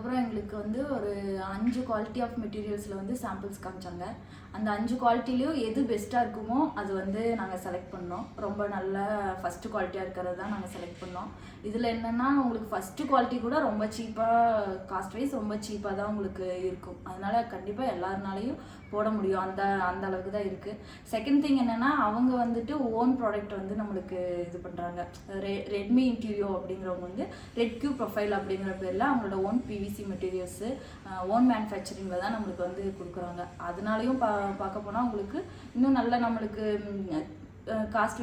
அதுக்கப்புறம் எங்களுக்கு வந்து ஒரு 5 குவாலிட்டி ஆஃப் மெட்டீரியல்ஸில் வந்து சாம்பிள்ஸ் காமிச்சாங்க. அந்த 5 குவாலிட்டிலையும் எது பெஸ்ட்டாக இருக்குமோ அது வந்து நாங்கள் செலக்ட் பண்ணோம். ரொம்ப நல்ல ஃபஸ்ட்டு குவாலிட்டியாக இருக்கிறது தான் நாங்கள் செலக்ட் பண்ணோம். இதில் என்னென்னா உங்களுக்கு ஃபஸ்ட்டு குவாலிட்டி கூட ரொம்ப சீப்பாக, காஸ்ட் வைஸ் ரொம்ப சீப்பாக தான் உங்களுக்கு இருக்கும். அதனால் கண்டிப்பாக எல்லாருனாலையும் போட முடியும். அந்த அளவுக்கு தான் இருக்குது. செகண்ட் திங் என்னென்னா அவங்க வந்துட்டு ஓன் ப்ராடக்ட் வந்து நம்மளுக்கு இது பண்ணுறாங்க. ரெட்மி இன்டீரியோ அப்படிங்கிறவங்க வந்து ரெட் கியூ ப்ரொஃபைல் அப்படிங்கிற பேரில் அவங்களோட ஓன் பிவிசி மெட்டீரியல்ஸு ஓன் மேனுஃபேக்சரிங்கில் தான் நம்மளுக்கு வந்து கொடுக்குறாங்க. அதனாலையும் பார்க்க போனால் உங்களுக்கு இன்னும் நல்ல நம்மளுக்கு காஸ்ட்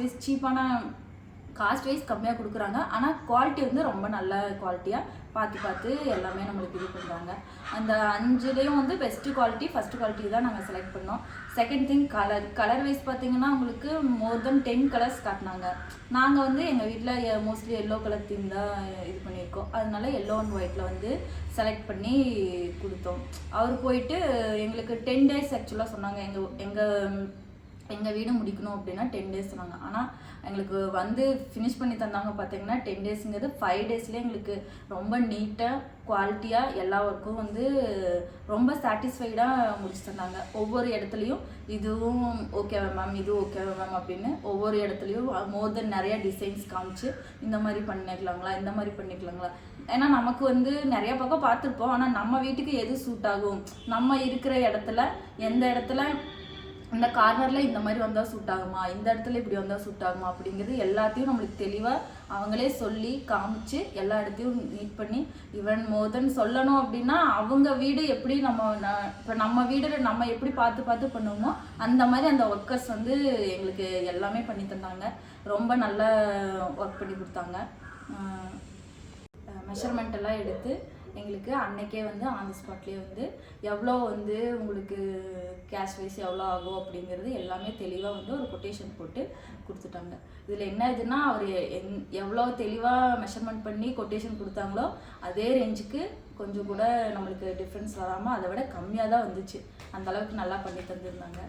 வைஸ் கம்மியாக கொடுக்குறாங்க. ஆனால் குவாலிட்டி வந்து ரொம்ப நல்ல குவாலிட்டியாக பார்த்து எல்லாமே நம்மளுக்கு இது பண்ணுறாங்க. அந்த 5லேயும் வந்து பெஸ்ட்டு குவாலிட்டி ஃபஸ்ட்டு குவாலிட்டி தான் நாங்கள் செலக்ட் பண்ணோம். செகண்ட் திங் கலர் வைஸ் பார்த்தீங்கன்னா உங்களுக்கு மோர் தென் 10 கலர்ஸ் காட்டினாங்க. நாங்கள் வந்து எங்கள் வீட்டில் மோஸ்ட்லி எல்லோ கலர் தீம் தான் இது பண்ணியிருக்கோம். அதனால எல்லோ அண்ட் ஒயிட்டில் வந்து செலக்ட் பண்ணி கொடுத்தோம். அவர் போயிட்டு எங்களுக்கு 10 டேஸ் ஆக்சுவலாக சொன்னாங்க. எங்கள் வீடு முடிக்கணும் அப்படின்னா 10 டேஸ் சொன்னாங்க. ஆனால் எங்களுக்கு வந்து ஃபினிஷ் பண்ணி தந்தாங்க. பார்த்தீங்கன்னா 10 டேஸுங்கிறது 5 டேஸ்லேயே எங்களுக்கு ரொம்ப நீட்டாக குவாலிட்டியாக எல்லா ஒர்க்கும் வந்து ரொம்ப சாட்டிஸ்ஃபைடாக முடிச்சு தந்தாங்க. ஒவ்வொரு இடத்துலையும் இதுவும் ஓகேவா மேம், இது ஓகேவா மேம் அப்படின்னு ஒவ்வொரு இடத்துலையும் மோர் தென் நிறையா டிசைன்ஸ் காமிச்சு இந்த மாதிரி பண்ணிக்கலாங்களா. ஏன்னா நமக்கு வந்து நிறைய பக்கம் பார்த்துருப்போம். ஆனால் நம்ம வீட்டுக்கு எது சூட் ஆகும், நம்ம இருக்கிற இடத்துல எந்த இடத்துல இந்த கார்னரில் இந்த மாதிரி வந்தால் சூட் ஆகுமா, இந்த இடத்துல இப்படி வந்தால் சூட் ஆகுமா அப்படிங்கிறது எல்லாத்தையும் நம்மளுக்கு தெளிவாக அவங்களே சொல்லி காமிச்சு எல்லா இடத்தையும் நீட் பண்ணி ஈவன் மோர் தென் சொல்லணும் அப்படின்னா அவங்க வீடு எப்படி இப்போ நம்ம வீடு நம்ம எப்படி பார்த்து பண்ணுவோமோ அந்த மாதிரி அந்த ஒர்க்கர்ஸ் வந்து எங்களுக்கு எல்லாமே பண்ணி தந்தாங்க. ரொம்ப நல்லா ஒர்க் பண்ணி கொடுத்தாங்க. மெஷர்மெண்ட் எல்லாம் எடுத்து எங்களுக்கு அன்னைக்கே வந்து ஆன் தி ஸ்பாட்லேயே வந்து எவ்வளோ வந்து உங்களுக்கு கேஷ் வைஸ் எவ்வளோ ஆகும் அப்படிங்கிறது எல்லாமே தெளிவாக வந்து ஒரு கொட்டேஷன் போட்டு கொடுத்துட்டாங்க. இதில் என்ன இதுன்னா அவர் எவ்வளோ தெளிவாக மெஷர்மெண்ட் பண்ணி கொட்டேஷன் கொடுத்தாங்களோ அதே ரேஞ்சுக்கு கொஞ்சம் கூட நம்மளுக்கு டிஃப்ரென்ஸ் வராமல் அதை விட கம்மியாக தான் வந்துச்சு. அந்தளவுக்கு நல்லா பண்ணி தந்துருந்தாங்க.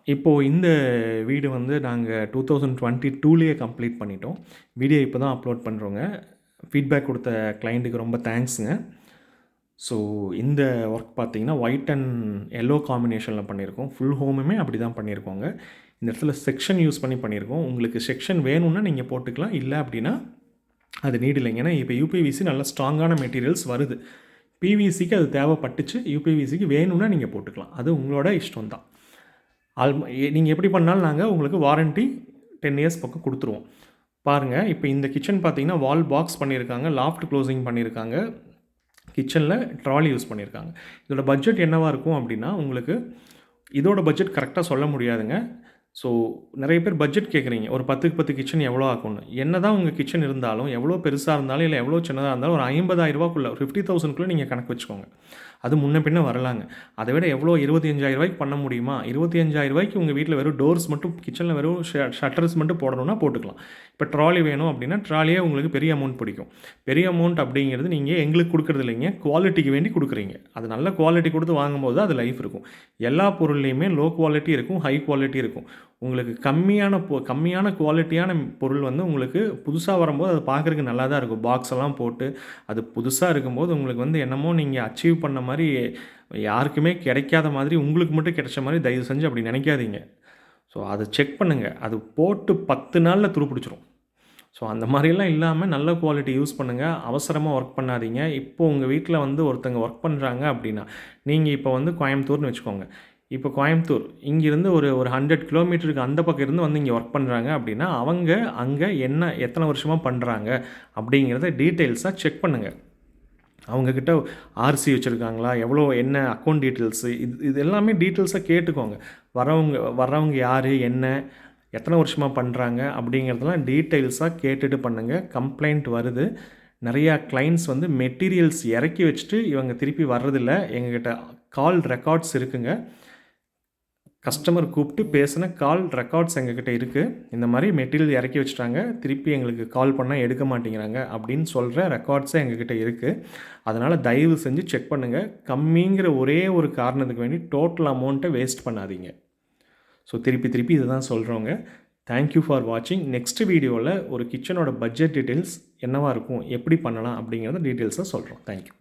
இப்போது இந்த வீடு வந்து நாங்கள் 2022லேயே கம்ப்ளீட் பண்ணிட்டோம். வீடியோ இப்போ தான் அப்லோட் பண்ணுறோங்க. ஃபீட்பேக் கொடுத்த கிளைண்ட்டுக்கு ரொம்ப தேங்க்ஸுங்க. ஸோ இந்த ஒர்க் பார்த்திங்கன்னா ஒயிட் அண்ட் எல்லோ காம்பினேஷனில் பண்ணியிருக்கோம். ஃபுல் ஹோமுமே அப்படி தான் பண்ணியிருக்கோங்க. இந்த இடத்துல செக்ஷன் யூஸ் பண்ணியிருக்கோம். உங்களுக்கு செக்ஷன் வேணும்னா நீங்கள் போட்டுக்கலாம், இல்லை அப்படின்னா அது நீட் இல்லைங்க. ஏன்னா இப்போ யூபிவிசி நல்ல ஸ்ட்ராங்கான மெட்டீரியல்ஸ் வருது. பிவிசிக்கு அது தேவைப்பட்டுச்சு, யூபிவிசிக்கு வேணும்னா நீங்கள் போட்டுக்கலாம். அது உங்களோட இஷ்டம் தான். நீங்கள் எப்படி பண்ணாலும் நாங்கள் உங்களுக்கு வாரண்ட்டி 10 இயர்ஸ் பக்கம் கொடுத்துருவோம். பாருங்கள், இப்போ இந்த கிச்சன் பார்த்தீங்கன்னா வால் பாக்ஸ் பண்ணியிருக்காங்க, லாஃப்ட் க்ளோசிங் பண்ணியிருக்காங்க, கிச்சனில் ட்ராலி யூஸ் பண்ணியிருக்காங்க. இதோட பட்ஜெட் என்னவாக இருக்கும் அப்படின்னா உங்களுக்கு இதோட பட்ஜெட் கரெக்டாக சொல்ல முடியாதுங்க. ஸோ நிறைய பேர் பட்ஜெட் கேட்குறீங்க, ஒரு 10க்கு 10 கிச்சன் எவ்வளோ ஆகும்னு. என்ன தான் உங்கள் கிச்சன் இருந்தாலும், எவ்வளோ பெருசாக இருந்தாலும் இல்லை எவ்வளோ சின்னதாக இருந்தாலும் ஒரு 50,000 50,000க்குள்ளே நீங்கள் கணக்கு வச்சுக்கோங்க. அது முன்ன பின்ன வரலாங்க. அதை விட எவ்வளோ 25,000 பண்ண முடியுமா? 25,000 உங்கள் வீட்டில் வெறும் டோர்ஸ் மட்டும், கிச்சனில் வெறும் ஷட்டர்ஸ் மட்டும் போடணும்னா போட்டுக்கலாம். இப்போ ட்ராலி வேணும் அப்படின்னா ட்ராலியே உங்களுக்கு பெரிய அமௌண்ட் பிடிக்கும். பெரிய அமௌண்ட் அப்படிங்கிறது நீங்கள் எங்களுக்கு கொடுக்குறது இல்லைங்க, குவாலிட்டிக்கு வேண்டி கொடுக்குறீங்க. அது நல்ல குவாலிட்டி கொடுத்து வாங்கும்போது அது லைஃப் இருக்கும். எல்லா பொருள்லேயுமே லோ குவாலிட்டி இருக்கும், ஹை குவாலிட்டி இருக்கும். உங்களுக்கு கம்மியான குவாலிட்டியான பொருள் வந்து உங்களுக்கு புதுசாக வரும்போது அது பார்க்குறதுக்கு நல்லா தான் இருக்கும். பாக்ஸ் எல்லாம் போட்டு அது புதுசாக இருக்கும்போது உங்களுக்கு வந்து என்னமோ நீங்கள் அச்சீவ் பண்ண மாதிரி, யாருக்குமே கிடைக்காத மாதிரி உங்களுக்கு மட்டும் கிடைச்ச மாதிரி தயவு செஞ்சு அப்படி நினைக்காதீங்க. ஸோ அதை செக் பண்ணுங்கள். அது போட்டு 10 நாளில் துருப்பிடிச்சிரும். ஸோ அந்த மாதிரிலாம் இல்லாமல் நல்ல குவாலிட்டி யூஸ் பண்ணுங்கள். அவசரமாக ஒர்க் பண்ணாதீங்க. இப்போது உங்கள் வீட்டில் வந்து ஒருத்தங்க ஒர்க் பண்ணுறாங்க அப்படின்னா, நீங்கள் இப்போ வந்து கோயம்புத்தூர்னு வச்சுக்கோங்க. இப்போ கோயம்புத்தூர் இங்கேருந்து ஒரு 100 கிலோமீட்டருக்கு அந்த பக்கம் இருந்து வந்து இங்கே ஒர்க் பண்ணுறாங்க அப்படின்னா அவங்க அங்கே எத்தனை வருஷமாக பண்ணுறாங்க அப்படிங்கிறத டீட்டெயில்ஸாக செக் பண்ணுங்கள். அவங்கக்கிட்ட ஆர்சி வச்சுருக்காங்களா, என்ன அக்கௌண்ட் டீட்டெயில்ஸு, இது எல்லாமே டீட்டெயில்ஸாக கேட்டுக்கோங்க. வர்றவங்க யார், எத்தனை வருஷமாக பண்ணுறாங்க அப்படிங்கிறதெல்லாம் டீட்டெயில்ஸாக கேட்டுட்டு பண்ணுங்கள். கம்ப்ளைண்ட் வருது, நிறையா கிளைண்ட்ஸ் வந்து மெட்டீரியல்ஸ் இறக்கி வச்சுட்டு இவங்க திருப்பி வர்றதில்ல. எங்ககிட்ட கால் ரெக்கார்ட்ஸ் இருக்குங்க. கஸ்டமர் கூப்பிட்டு பேசின கால் ரெக்கார்ட்ஸ் எங்ககிட்ட இருக்குது. இந்த மாதிரி மெட்டீரியல் இறக்கி வச்சுட்டாங்க, திருப்பி எங்களுக்கு கால் பண்ணால் எடுக்க மாட்டேங்கிறாங்க அப்படின்னு சொல்கிற ரெக்கார்ட்ஸே எங்ககிட்ட இருக்குது. அதனால் தயவு செஞ்சு செக் பண்ணுங்கள். கம்மிங்கிற ஒரே ஒரு காரணத்துக்கு வேண்டி டோட்டல் அமௌண்ட்டை வேஸ்ட் பண்ணாதீங்க. ஸோ திருப்பி இதுதான் சொல்கிறோங்க. தேங்க்யூ ஃபார் வாட்சிங். நெக்ஸ்ட் வீடியோவில் ஒரு கிச்சனோட பட்ஜெட் டீட்டெயில்ஸ் என்னவாக இருக்கும், எப்படி பண்ணலாம் அப்படிங்கிறத டீட்டெயில்ஸாக சொல்கிறோம். தேங்க்யூ.